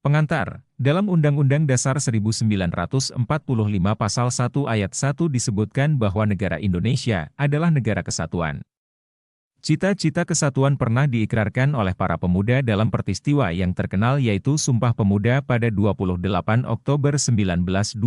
Pengantar, dalam Undang-Undang Dasar 1945 Pasal 1 Ayat 1 disebutkan bahwa negara Indonesia adalah negara kesatuan. Cita-cita kesatuan pernah diikrarkan oleh para pemuda dalam peristiwa yang terkenal yaitu Sumpah Pemuda pada 28 Oktober 1928.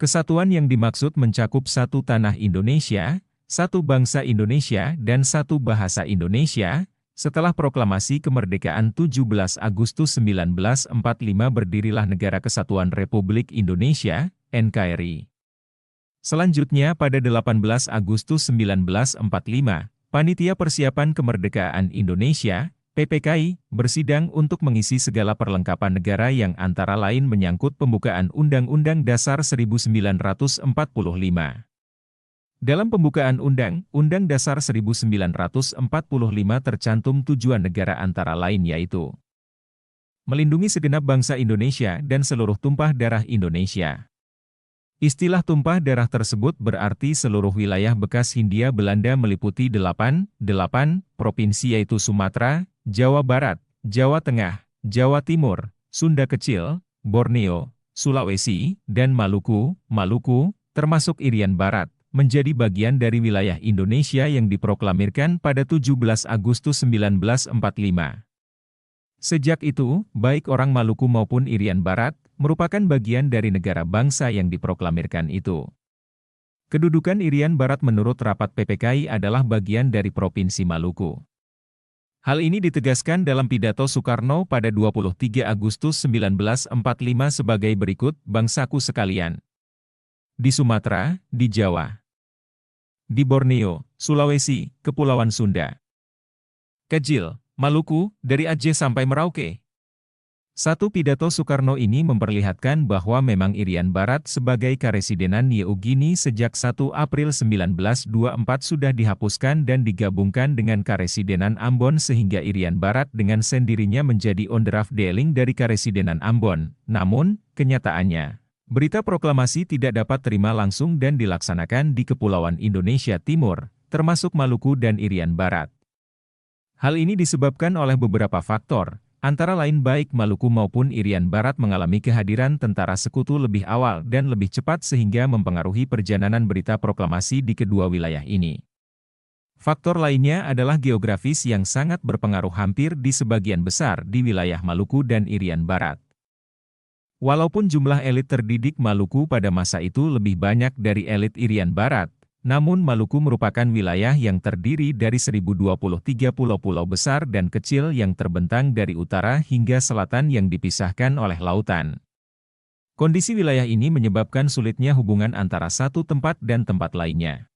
Kesatuan yang dimaksud mencakup satu tanah Indonesia, satu bangsa Indonesia dan satu bahasa Indonesia. Setelah proklamasi kemerdekaan 17 Agustus 1945 berdirilah Negara Kesatuan Republik Indonesia, NKRI. Selanjutnya pada 18 Agustus 1945, Panitia Persiapan Kemerdekaan Indonesia, PPKI, bersidang untuk mengisi segala perlengkapan negara yang antara lain menyangkut pembukaan Undang-Undang Dasar 1945. Dalam pembukaan Undang-Undang Dasar 1945 tercantum tujuan negara antara lain yaitu melindungi segenap bangsa Indonesia dan seluruh tumpah darah Indonesia. Istilah tumpah darah tersebut berarti seluruh wilayah bekas Hindia Belanda meliputi 8 provinsi yaitu Sumatera, Jawa Barat, Jawa Tengah, Jawa Timur, Sunda Kecil, Borneo, Sulawesi, dan Maluku, termasuk Irian Barat, menjadi bagian dari wilayah Indonesia yang diproklamirkan pada 17 Agustus 1945. Sejak itu, baik orang Maluku maupun Irian Barat, merupakan bagian dari negara bangsa yang diproklamirkan itu. Kedudukan Irian Barat menurut rapat PPKI adalah bagian dari Provinsi Maluku. Hal ini ditegaskan dalam pidato Soekarno pada 23 Agustus 1945 sebagai berikut, "Bangsaku sekalian. Di Sumatera, di Jawa, di Borneo, Sulawesi, Kepulauan Sunda, Kecil, Maluku, dari Aceh sampai Merauke." Satu pidato Soekarno ini memperlihatkan bahwa memang Irian Barat sebagai Karesidenan New Guinea sejak 1 April 1924 sudah dihapuskan dan digabungkan dengan Karesidenan Ambon sehingga Irian Barat dengan sendirinya menjadi Onderafdeling dari Karesidenan Ambon. Namun, kenyataannya, berita proklamasi tidak dapat terima langsung dan dilaksanakan di Kepulauan Indonesia Timur, termasuk Maluku dan Irian Barat. Hal ini disebabkan oleh beberapa faktor, antara lain baik Maluku maupun Irian Barat mengalami kehadiran tentara sekutu lebih awal dan lebih cepat sehingga mempengaruhi perjalanan berita proklamasi di kedua wilayah ini. Faktor lainnya adalah geografis yang sangat berpengaruh hampir di sebagian besar di wilayah Maluku dan Irian Barat. Walaupun jumlah elit terdidik Maluku pada masa itu lebih banyak dari elit Irian Barat, namun Maluku merupakan wilayah yang terdiri dari 1023 pulau-pulau besar dan kecil yang terbentang dari utara hingga selatan yang dipisahkan oleh lautan. Kondisi wilayah ini menyebabkan sulitnya hubungan antara satu tempat dan tempat lainnya.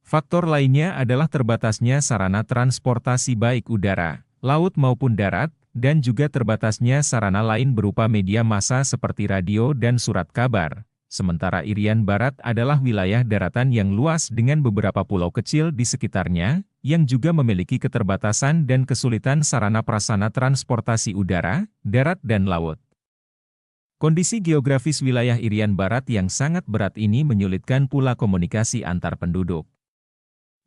Faktor lainnya adalah terbatasnya sarana transportasi baik udara, laut maupun darat, dan juga terbatasnya sarana lain berupa media massa seperti radio dan surat kabar. Sementara Irian Barat adalah wilayah daratan yang luas dengan beberapa pulau kecil di sekitarnya, yang juga memiliki keterbatasan dan kesulitan sarana prasarana transportasi udara, darat dan laut. Kondisi geografis wilayah Irian Barat yang sangat berat ini menyulitkan pula komunikasi antar penduduk.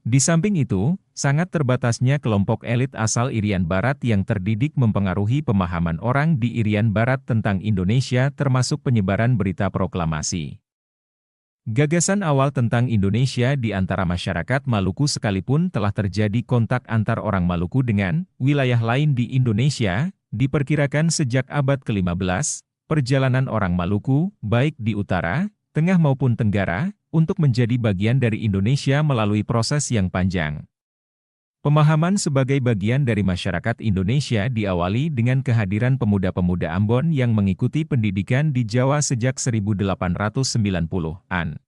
Di samping itu, sangat terbatasnya kelompok elit asal Irian Barat yang terdidik mempengaruhi pemahaman orang di Irian Barat tentang Indonesia termasuk penyebaran berita proklamasi. Gagasan awal tentang Indonesia di antara masyarakat Maluku sekalipun telah terjadi kontak antar orang Maluku dengan wilayah lain di Indonesia, diperkirakan sejak abad ke-15, perjalanan orang Maluku, baik di utara, tengah maupun tenggara, untuk menjadi bagian dari Indonesia melalui proses yang panjang. Pemahaman sebagai bagian dari masyarakat Indonesia diawali dengan kehadiran pemuda-pemuda Ambon yang mengikuti pendidikan di Jawa sejak 1890-an.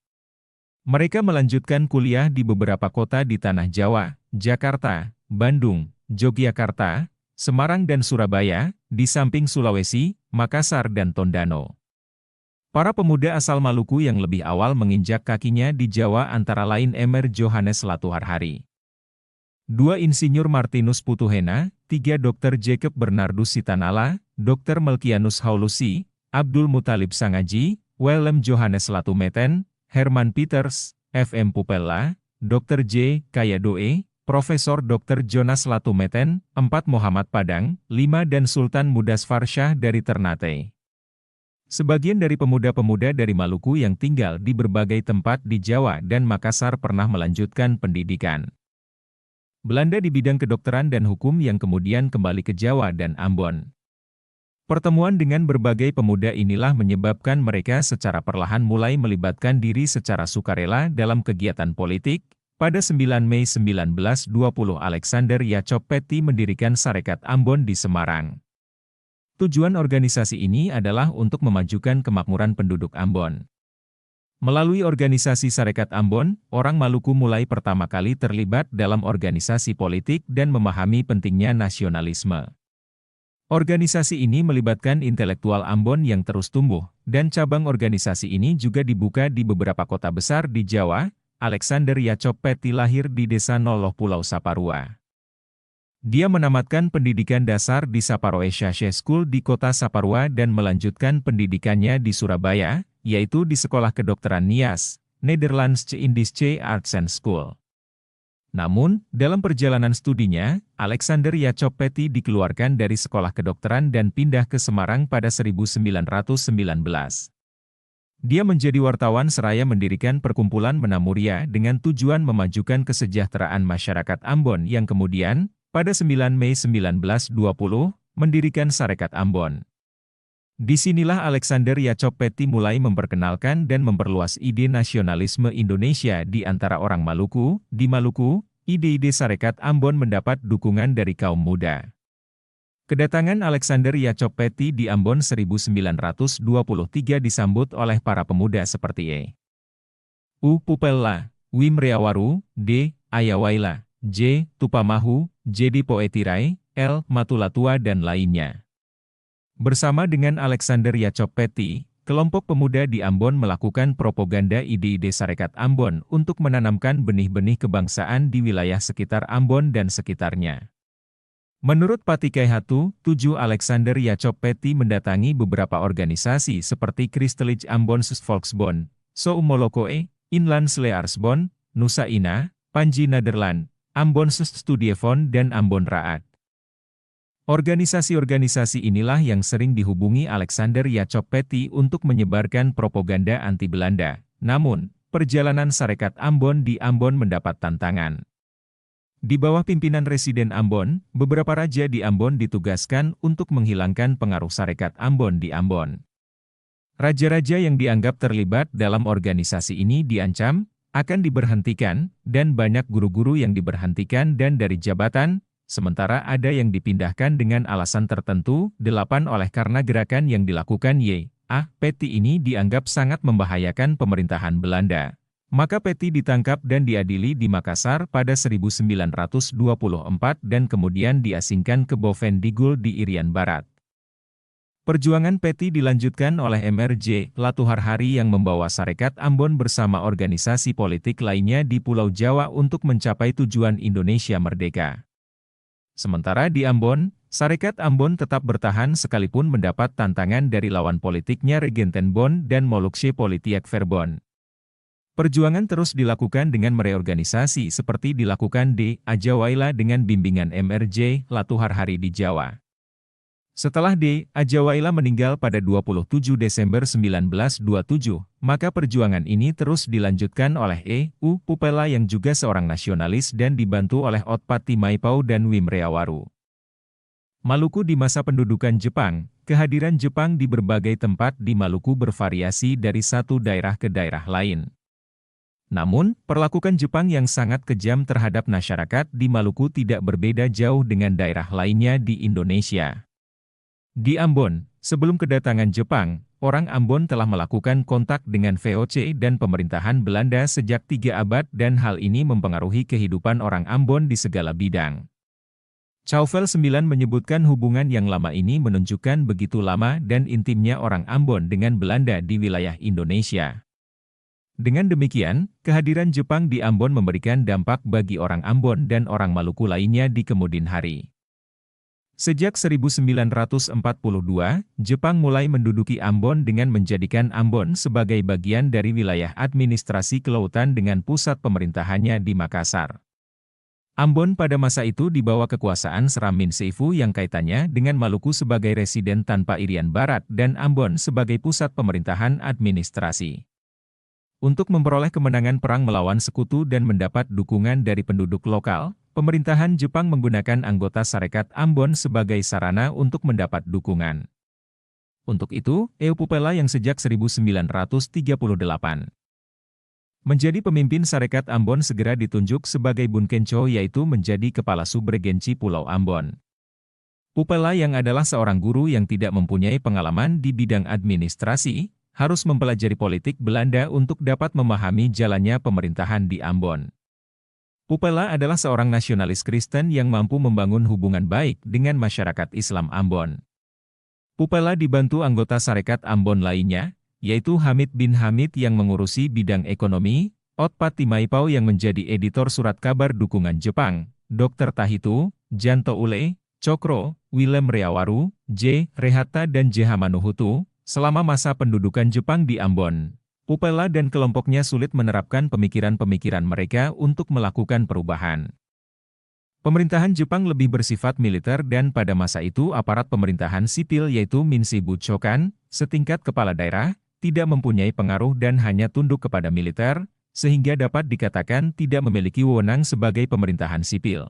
Mereka melanjutkan kuliah di beberapa kota di Tanah Jawa, Jakarta, Bandung, Yogyakarta, Semarang dan Surabaya, di samping Sulawesi, Makassar dan Tondano. Para pemuda asal Maluku yang lebih awal menginjak kakinya di Jawa antara lain Emer Johannes Latuharhari, 2 Insinyur Martinus Putuhena, 3 Dr. Jacob Bernardus Sitanala, Dr. Melkianus Haulusi, Abdul Muthalib Sangaji, Willem Johannes Latumeten, Herman Peters, F.M. Pupella, Dr. J. Kayadoe, Profesor Dr. Jonas Latumeten, 4 Muhammad Padang, 5 dan Sultan Mudasfar Shah dari Ternate. Sebagian dari pemuda-pemuda dari Maluku yang tinggal di berbagai tempat di Jawa dan Makassar pernah melanjutkan pendidikan Belanda di bidang kedokteran dan hukum yang kemudian kembali ke Jawa dan Ambon. Pertemuan dengan berbagai pemuda inilah menyebabkan mereka secara perlahan mulai melibatkan diri secara sukarela dalam kegiatan politik. Pada 9 Mei 1920 Alexander Yaacob Petty mendirikan Sarekat Ambon di Semarang. Tujuan organisasi ini adalah untuk memajukan kemakmuran penduduk Ambon. Melalui organisasi Sarekat Ambon, orang Maluku mulai pertama kali terlibat dalam organisasi politik dan memahami pentingnya nasionalisme. Organisasi ini melibatkan intelektual Ambon yang terus tumbuh, dan cabang organisasi ini juga dibuka di beberapa kota besar di Jawa. Alexander Yaacob Petty lahir di Desa Noloh Pulau Saparua. Dia menamatkan pendidikan dasar di Saparua Shashe School di kota Saparua dan melanjutkan pendidikannya di Surabaya, yaitu di Sekolah Kedokteran Nias, Nederlandsche Indische Artsen School. Namun, dalam perjalanan studinya, Alexander Yaacob Petty dikeluarkan dari Sekolah Kedokteran dan pindah ke Semarang pada 1919. Dia menjadi wartawan seraya mendirikan perkumpulan Menamuria dengan tujuan memajukan kesejahteraan masyarakat Ambon yang kemudian, pada 9 Mei 1920, mendirikan Sarekat Ambon. Disinilah Alexander Yaacob Petty mulai memperkenalkan dan memperluas ide nasionalisme Indonesia di antara orang Maluku. Di Maluku, ide-ide Sarekat Ambon mendapat dukungan dari kaum muda. Kedatangan Alexander Yaacob Petty di Ambon 1923 disambut oleh para pemuda seperti E. U. Pupella, Wim Reawaru, D. Ayawaila, J. Tupamahu, J. Poetirai, L. Matulatua dan lainnya. Bersama dengan Alexander Yaacob Petty, kelompok pemuda di Ambon melakukan propaganda ide-ide Sarekat Ambon untuk menanamkan benih-benih kebangsaan di wilayah sekitar Ambon dan sekitarnya. Menurut Patikai Hatu, 7 Alexander Yaacob Petty mendatangi beberapa organisasi seperti Christelijk Ambons Volksbond, Soumolokoe, Inland Slearsbond, Nusa Ina, Panji Nederland, Ambons Studiefond dan Ambon Raad. Organisasi-organisasi inilah yang sering dihubungi Alexander Yaacob Petty untuk menyebarkan propaganda anti-Belanda. Namun, perjalanan Sarekat Ambon di Ambon mendapat tantangan. Di bawah pimpinan Residen Ambon, beberapa raja di Ambon ditugaskan untuk menghilangkan pengaruh Sarekat Ambon di Ambon. Raja-raja yang dianggap terlibat dalam organisasi ini diancam, akan diberhentikan, dan banyak guru-guru yang diberhentikan dan dari jabatan, sementara ada yang dipindahkan dengan alasan tertentu. 8 oleh karena gerakan yang dilakukan Y.A. Petty ini dianggap sangat membahayakan pemerintahan Belanda. Maka Petty ditangkap dan diadili di Makassar pada 1924 dan kemudian diasingkan ke Bovendigul di Irian Barat. Perjuangan Petty dilanjutkan oleh MRJ Latuharhari yang membawa Sarekat Ambon bersama organisasi politik lainnya di Pulau Jawa untuk mencapai tujuan Indonesia merdeka. Sementara di Ambon, Sarekat Ambon tetap bertahan sekalipun mendapat tantangan dari lawan politiknya Regentenbond dan Moluksche Politiek Verbond. Perjuangan terus dilakukan dengan mereorganisasi seperti dilakukan D. Ajawaila dengan bimbingan MRJ Latuharhari di Jawa. Setelah D. Ajawaila meninggal pada 27 Desember 1927, maka perjuangan ini terus dilanjutkan oleh E. U. Pupella yang juga seorang nasionalis dan dibantu oleh Otpati Maipau dan Wim Reawaru. Maluku di masa pendudukan Jepang, kehadiran Jepang di berbagai tempat di Maluku bervariasi dari satu daerah ke daerah lain. Namun, perlakuan Jepang yang sangat kejam terhadap masyarakat di Maluku tidak berbeda jauh dengan daerah lainnya di Indonesia. Di Ambon, sebelum kedatangan Jepang, orang Ambon telah melakukan kontak dengan VOC dan pemerintahan Belanda sejak 3 abad dan hal ini mempengaruhi kehidupan orang Ambon di segala bidang. Chauvel 9 menyebutkan hubungan yang lama ini menunjukkan begitu lama dan intimnya orang Ambon dengan Belanda di wilayah Indonesia. Dengan demikian, kehadiran Jepang di Ambon memberikan dampak bagi orang Ambon dan orang Maluku lainnya di kemudian hari. Sejak 1942, Jepang mulai menduduki Ambon dengan menjadikan Ambon sebagai bagian dari wilayah administrasi kelautan dengan pusat pemerintahannya di Makassar. Ambon pada masa itu di bawah kekuasaan Seramin Seifu yang kaitannya dengan Maluku sebagai residen tanpa Irian Barat dan Ambon sebagai pusat pemerintahan administrasi. Untuk memperoleh kemenangan perang melawan sekutu dan mendapat dukungan dari penduduk lokal, pemerintahan Jepang menggunakan anggota Sarekat Ambon sebagai sarana untuk mendapat dukungan. Untuk itu, Eupupela yang sejak 1938 menjadi pemimpin Sarekat Ambon segera ditunjuk sebagai Bunkencho yaitu menjadi kepala subregensi Pulau Ambon. Pupela yang adalah seorang guru yang tidak mempunyai pengalaman di bidang administrasi, harus mempelajari politik Belanda untuk dapat memahami jalannya pemerintahan di Ambon. Pupela adalah seorang nasionalis Kristen yang mampu membangun hubungan baik dengan masyarakat Islam Ambon. Pupela dibantu anggota Sarekat Ambon lainnya, yaitu Hamid bin Hamid yang mengurusi bidang ekonomi, Otpat Timaipau yang menjadi editor surat kabar dukungan Jepang, Dr. Tahitu, Janto Ule, Cokro, Willem Reawaru, J. Rehata dan J. Hamanuhutu, selama masa pendudukan Jepang di Ambon. Pupela dan kelompoknya sulit menerapkan pemikiran-pemikiran mereka untuk melakukan perubahan. Pemerintahan Jepang lebih bersifat militer dan pada masa itu aparat pemerintahan sipil yaitu Minshibu Chokan, setingkat kepala daerah, tidak mempunyai pengaruh dan hanya tunduk kepada militer, sehingga dapat dikatakan tidak memiliki wewenang sebagai pemerintahan sipil.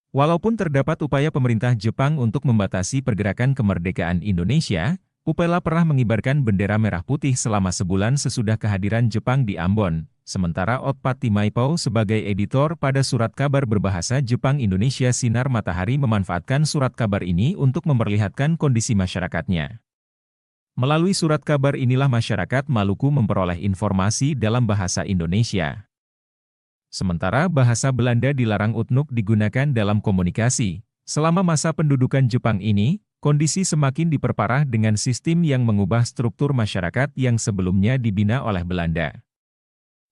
Walaupun terdapat upaya pemerintah Jepang untuk membatasi pergerakan kemerdekaan Indonesia, Pupela pernah mengibarkan bendera merah putih selama sebulan sesudah kehadiran Jepang di Ambon, sementara Otpat Timaipau sebagai editor pada surat kabar berbahasa Jepang Indonesia Sinar Matahari memanfaatkan surat kabar ini untuk memperlihatkan kondisi masyarakatnya. Melalui surat kabar inilah masyarakat Maluku memperoleh informasi dalam bahasa Indonesia. Sementara bahasa Belanda dilarang UTNUK digunakan dalam komunikasi. Selama masa pendudukan Jepang ini, kondisi semakin diperparah dengan sistem yang mengubah struktur masyarakat yang sebelumnya dibina oleh Belanda.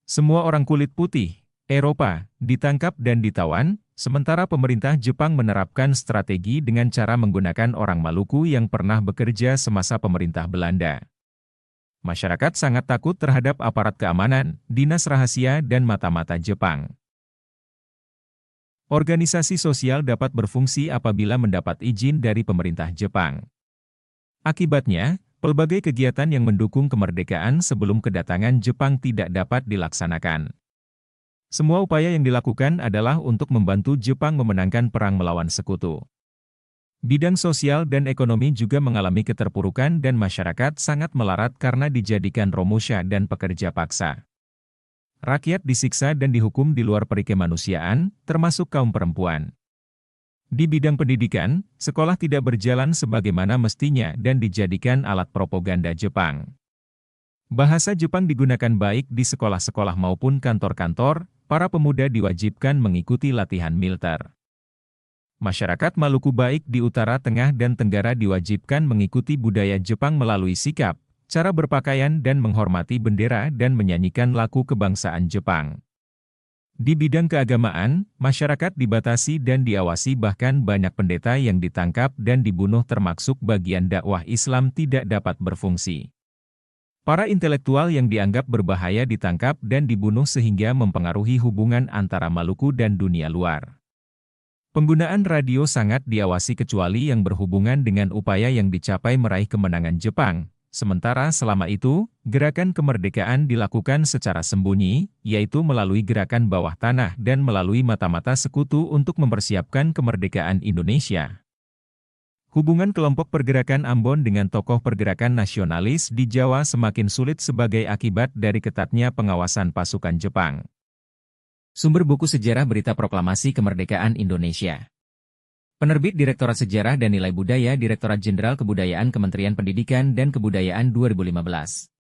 Semua orang kulit putih, Eropa, ditangkap dan ditawan, sementara pemerintah Jepang menerapkan strategi dengan cara menggunakan orang Maluku yang pernah bekerja semasa pemerintah Belanda. Masyarakat sangat takut terhadap aparat keamanan, dinas rahasia dan mata-mata Jepang. Organisasi sosial dapat berfungsi apabila mendapat izin dari pemerintah Jepang. Akibatnya, pelbagai kegiatan yang mendukung kemerdekaan sebelum kedatangan Jepang tidak dapat dilaksanakan. Semua upaya yang dilakukan adalah untuk membantu Jepang memenangkan perang melawan sekutu. Bidang sosial dan ekonomi juga mengalami keterpurukan dan masyarakat sangat melarat karena dijadikan romusha dan pekerja paksa. Rakyat disiksa dan dihukum di luar perikemanusiaan, termasuk kaum perempuan. Di bidang pendidikan, sekolah tidak berjalan sebagaimana mestinya dan dijadikan alat propaganda Jepang. Bahasa Jepang digunakan baik di sekolah-sekolah maupun kantor-kantor, para pemuda diwajibkan mengikuti latihan militer. Masyarakat Maluku baik di Utara Tengah dan Tenggara diwajibkan mengikuti budaya Jepang melalui sikap, cara berpakaian dan menghormati bendera dan menyanyikan lagu kebangsaan Jepang. Di bidang keagamaan, masyarakat dibatasi dan diawasi bahkan banyak pendeta yang ditangkap dan dibunuh termasuk bagian dakwah Islam tidak dapat berfungsi. Para intelektual yang dianggap berbahaya ditangkap dan dibunuh sehingga mempengaruhi hubungan antara Maluku dan dunia luar. Penggunaan radio sangat diawasi kecuali yang berhubungan dengan upaya yang dicapai meraih kemenangan Jepang. Sementara selama itu, gerakan kemerdekaan dilakukan secara sembunyi, yaitu melalui gerakan bawah tanah dan melalui mata-mata sekutu untuk mempersiapkan kemerdekaan Indonesia. Hubungan kelompok pergerakan Ambon dengan tokoh pergerakan nasionalis di Jawa semakin sulit sebagai akibat dari ketatnya pengawasan pasukan Jepang. Sumber buku sejarah berita proklamasi kemerdekaan Indonesia. Penerbit Direktorat Sejarah dan Nilai Budaya Direktorat Jenderal Kebudayaan Kementerian Pendidikan dan Kebudayaan 2015.